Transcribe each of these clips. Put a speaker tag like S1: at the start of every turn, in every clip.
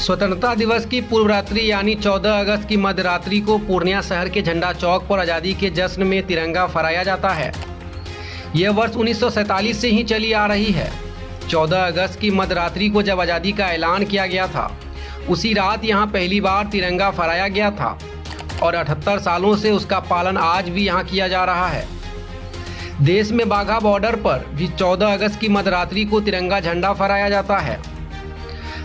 S1: स्वतंत्रता दिवस की पूर्व रात्रि यानी 14 अगस्त की मध्य रात्रि को पूर्णिया शहर के झंडा चौक पर आज़ादी के जश्न में तिरंगा फहराया जाता है। यह वर्ष 1947 से ही चली आ रही है। 14 अगस्त की मध्य रात्रि को जब आज़ादी का ऐलान किया गया था, उसी रात यहाँ पहली बार तिरंगा फहराया गया था और 78 सालों से उसका पालन आज भी यहाँ किया जा रहा है। देश में बाघा बॉर्डर पर भी 14 अगस्त की मध्य रात्रि को तिरंगा झंडा फहराया जाता है।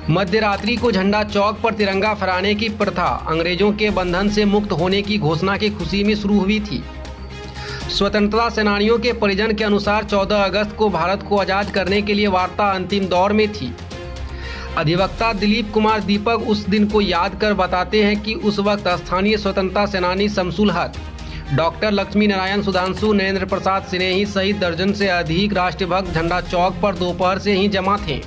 S1: मध्य रात्रि को झंडा चौक पर तिरंगा फहराने की प्रथा अंग्रेजों के बंधन से मुक्त होने की घोषणा की खुशी में शुरू हुई थी। स्वतंत्रता सेनानियों के परिजन के अनुसार 14 अगस्त को भारत को आज़ाद करने के लिए वार्ता अंतिम दौर में थी। अधिवक्ता दिलीप कुमार दीपक उस दिन को याद कर बताते हैं कि उस वक्त स्थानीय स्वतंत्रता सेनानी शमसुल हक, डॉक्टर लक्ष्मी नारायण सुधांशु, नरेंद्र प्रसाद स्नेही सहित दर्जन से अधिक राष्ट्रभक्त झंडा चौक पर दोपहर से ही जमा थे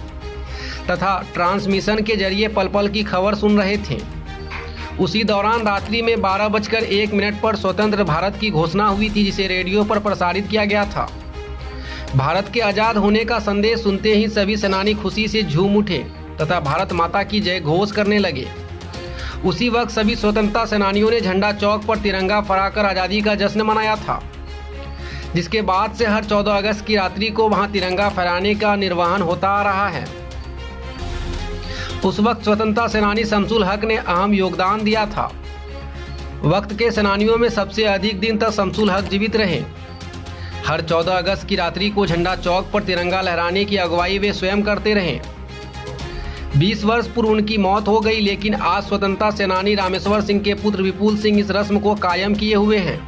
S1: तथा ट्रांसमिशन के जरिए पल पल की खबर सुन रहे थे। उसी दौरान रात्रि में 12:01 पर स्वतंत्र भारत की घोषणा हुई थी, जिसे रेडियो पर प्रसारित किया गया था। भारत के आज़ाद होने का संदेश सुनते ही सभी सेनानी खुशी से झूम उठे तथा भारत माता की जय घोष करने लगे। उसी वक्त सभी स्वतंत्रता सेनानियों ने झंडा चौक पर तिरंगा फहराकर आज़ादी का जश्न मनाया था, जिसके बाद से हर 14 अगस्त की रात्रि को वहां तिरंगा फहराने का निर्वहन होता आ रहा है। उस वक्त स्वतंत्रता सेनानी शमसुल हक ने अहम योगदान दिया था। वक्त के सेनानियों में सबसे अधिक दिन तक शमसुल हक जीवित रहे। हर 14 अगस्त की रात्रि को झंडा चौक पर तिरंगा लहराने की अगुवाई वे स्वयं करते रहे। 20 वर्ष पूर्व उनकी मौत हो गई, लेकिन आज स्वतंत्रता सेनानी रामेश्वर सिंह के पुत्र विपुल सिंह इस रस्म को कायम किए हुए हैं।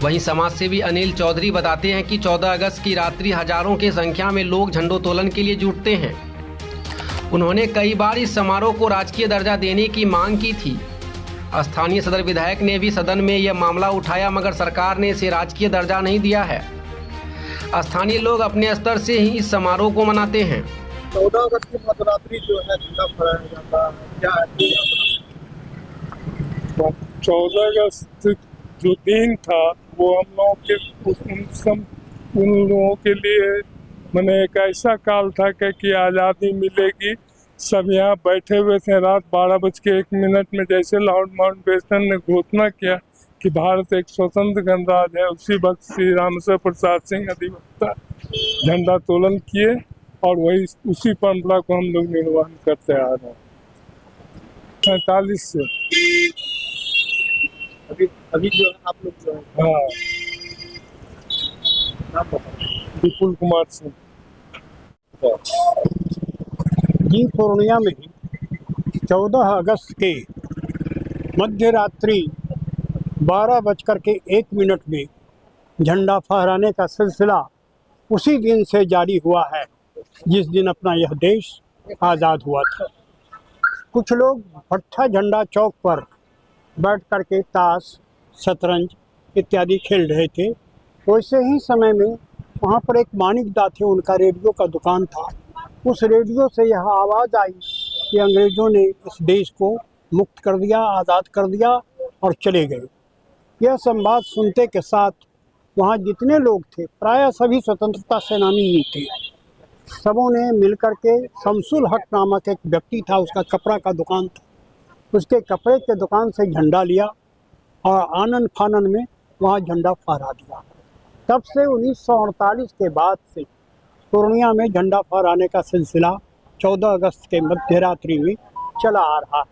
S1: वहीं समाजसेवी अनिल चौधरी बताते हैं कि 14 अगस्त की रात्रि हजारों की संख्या में लोग झंडोत्तोलन के लिए जुटते हैं। उन्होंने कई बार इस समारोह को राजकीय दर्जा देने की मांग की थी। स्थानीय सदर विधायक ने भी सदन में यह मामला उठाया, मगर सरकार ने इसे राजकीय दर्जा नहीं दिया है। स्थानीय लोग अपने स्तर से ही इस समारोह को मनाते हैं।
S2: 14 अगस्त की मध्यरात्रि जो है झंडा फहराया जाता है, क्या है?
S3: 14 अगस्त जो दिन था वो हम लोगों के उन लोगों के लिए मैंने एक ऐसा काल था कि आज़ादी मिलेगी। सब यहाँ बैठे हुए थे। रात 12:01 में जैसे लॉर्ड माउंटबेटन ने घोषणा किया कि भारत एक स्वतंत्र गणराज्य है, उसी वक्त श्री रामेश्वर प्रसाद सिंह अधिवक्ता झंडा तोलन किए और वही उसी परंपरा को हम लोग निर्वहन करते आ रहे हैं 45 से।
S2: अभी जो आप लोग जो है,
S3: हाँ, विपुल कुमार सिंह
S4: जी। पूर्णिया में 14 अगस्त के मध्य रात्रि 12:01 में झंडा फहराने का सिलसिला उसी दिन से जारी हुआ है जिस दिन अपना यह देश आज़ाद हुआ था। कुछ लोग भट्ठा झंडा चौक पर बैठ कर के ताश, शतरंज इत्यादि खेल रहे थे। वैसे ही समय में वहाँ पर एक मानिक दा थे, उनका रेडियो का दुकान था। उस रेडियो से यह आवाज़ आई कि अंग्रेज़ों ने इस देश को मुक्त कर दिया, आज़ाद कर दिया और चले गए। यह संवाद सुनते के साथ वहाँ जितने लोग थे, प्रायः सभी स्वतंत्रता सेनानी ही थे। सबों ने मिलकर के शमसुल हक नामक एक व्यक्ति था, उसका कपड़ा का दुकान था, उसके कपड़े के दुकान से झंडा लिया और आनन फानन में वहाँ झंडा फहरा दिया। तब से 1948 के बाद से पूर्णिया में झंडा फहराने का सिलसिला 14 अगस्त के मध्य रात्रि में चला आ रहा है।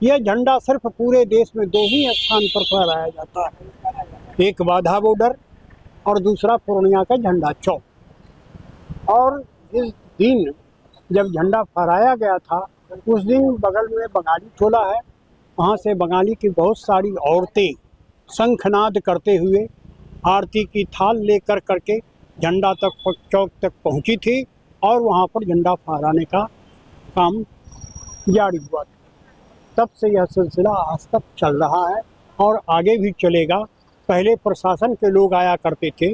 S4: यह झंडा सिर्फ पूरे देश में 2 ही स्थान पर फहराया जाता है, एक बाघा बॉर्डर और दूसरा पूर्णिया का झंडा चौक। और इस दिन जब झंडा फहराया गया था, उस दिन बगल में बंगाली टोला है, वहाँ से बंगाली की बहुत सारी औरतें शंखनाद करते हुए आरती की थाल लेकर करके झंडा तक चौक तक पहुंची थी और वहां पर झंडा फहराने का काम जारी हुआ था। तब से यह सिलसिला आज तक चल रहा है और आगे भी चलेगा। पहले प्रशासन के लोग आया करते थे,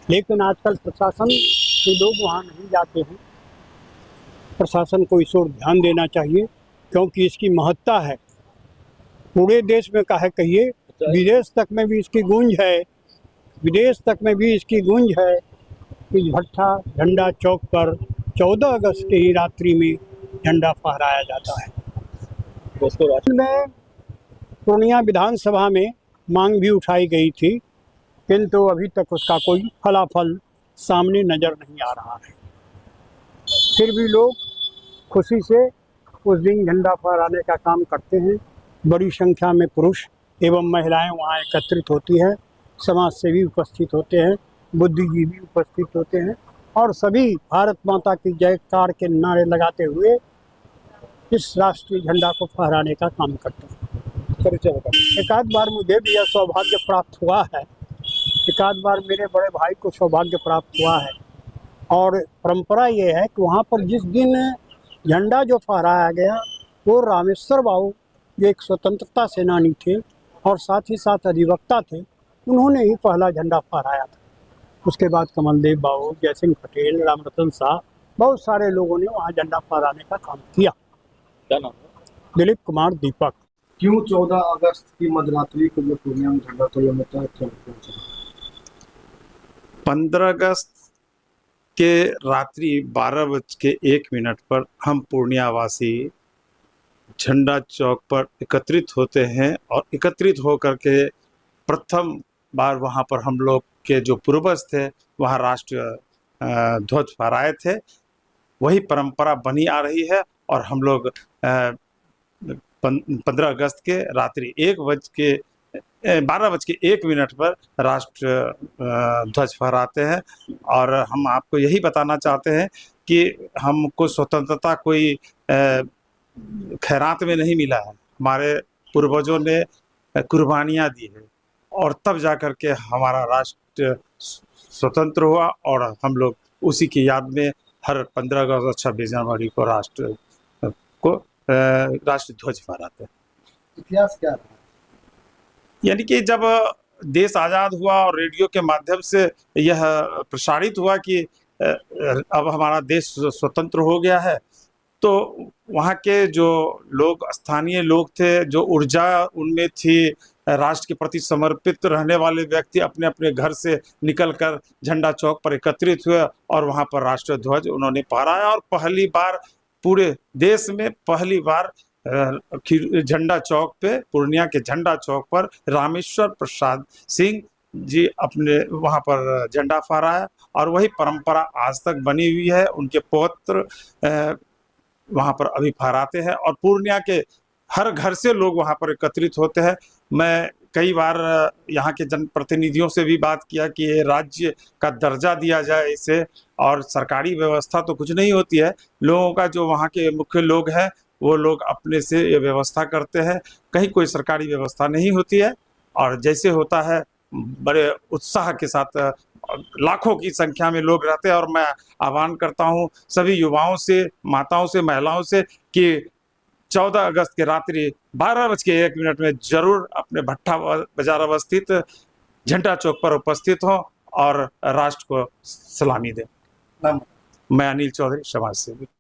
S4: लेकिन आजकल प्रशासन के लोग वहां नहीं जाते हैं। प्रशासन को इस ओर ध्यान देना चाहिए, क्योंकि इसकी महत्ता है। पूरे देश में काहे कहिए, विदेश तक में भी इसकी गूंज है, विदेश तक में भी इसकी गूंज है। इस भट्ठा झंडा चौक पर 14 अगस्त की रात्रि में झंडा फहराया जाता है।
S2: उसके बाद
S4: में पूर्णिया विधानसभा में मांग भी उठाई गई थी, किंतु अभी तक उसका कोई फलाफल सामने नज़र नहीं आ रहा है। फिर भी लोग खुशी से उस दिन झंडा फहराने का काम करते हैं। बड़ी संख्या में पुरुष एवं महिलाएं वहां एकत्रित होती है, समाज सेवी उपस्थित होते हैं, बुद्धिजीवी उपस्थित होते हैं और सभी भारत माता की जयकार के नारे लगाते हुए इस राष्ट्रीय झंडा को फहराने का काम करते हैं। एक आध बार मुझे भी यह सौभाग्य प्राप्त हुआ है, एक आध बार मेरे बड़े भाई को सौभाग्य प्राप्त हुआ है। और परंपरा ये है कि वहाँ पर जिस दिन झंडा जो फहराया गया वो रामेश्वर बाबू जो एक स्वतंत्रता सेनानी थे और साथ ही साथ अधिवक्ता थे, उन्होंने ही पहला झंडा फहराया था। उसके बाद कमलदेव बाबू, जयसिंह पटेल, रामरतन शाह, बहुत सारे लोगों ने वहाँ झंडा फहराने का काम किया।
S2: क्या नाम है?
S4: दिलीप कुमार दीपक।
S2: क्यों 14 अगस्त की मध्यरात्रि को जो पूर्णिया में झंडा तोलन होता है, क्या लगता है?
S5: 15 अगस्त के रात्रि 12:01 पर हम पूर्णियावासी झंडा चौक पर एकत्रित होते हैं और एकत्रित होकर के प्रथम बार वहाँ पर हम लोग के जो पूर्वज थे वहाँ राष्ट्रीय ध्वज फहराए थे। वही परंपरा बनी आ रही है और हम लोग 15 अगस्त के रात्रि 12:01 पर राष्ट्र ध्वज फहराते हैं। और हम आपको यही बताना चाहते हैं कि हमको स्वतंत्रता कोई खैरात में नहीं मिला है, हमारे पूर्वजों ने कुर्बानियाँ दी है और तब जाकर के हमारा राष्ट्र स्वतंत्र हुआ और हम लोग उसी की याद में हर 15 अगस्त और 26 जनवरी को राष्ट्रीय ध्वज फहराते हैं।
S2: इतिहास क्या है?
S5: यानी कि जब देश आज़ाद हुआ और रेडियो के माध्यम से यह प्रसारित हुआ कि अब हमारा देश स्वतंत्र हो गया है, तो वहाँ के जो लोग, स्थानीय लोग थे, जो ऊर्जा उनमें थी, राष्ट्र के प्रति समर्पित रहने वाले व्यक्ति अपने अपने घर से निकलकर झंडा चौक पर एकत्रित हुए और वहाँ पर राष्ट्रीय ध्वज उन्होंने फहराया। और पहली बार पूरे देश में पहली बार झंडा चौक पे, पूर्णिया के झंडा चौक पर रामेश्वर प्रसाद सिंह जी अपने वहाँ पर झंडा फहराया और वही परंपरा आज तक बनी हुई है। उनके पौत्र वहाँ पर अभी फहराते हैं और पूर्णिया के हर घर से लोग वहाँ पर एकत्रित होते हैं। मैं कई बार यहाँ के जनप्रतिनिधियों से भी बात किया कि ये राज्य का दर्जा दिया जाए इसे, और सरकारी व्यवस्था तो कुछ नहीं होती है, लोगों का जो वहाँ के मुख्य लोग हैं वो लोग अपने से ये व्यवस्था करते हैं, कहीं कोई सरकारी व्यवस्था नहीं होती है। और जैसे होता है बड़े उत्साह के साथ लाखों की संख्या में लोग रहते हैं और मैं आह्वान करता हूँ सभी युवाओं से, माताओं से, महिलाओं से कि 14 अगस्त के रात्रि 12:01 में जरूर अपने भट्टा बाजार अवस्थित झंडा चौक पर उपस्थित हों और राष्ट्र को सलामी दें। मैं अनिल चौधरी, समाज सेवी।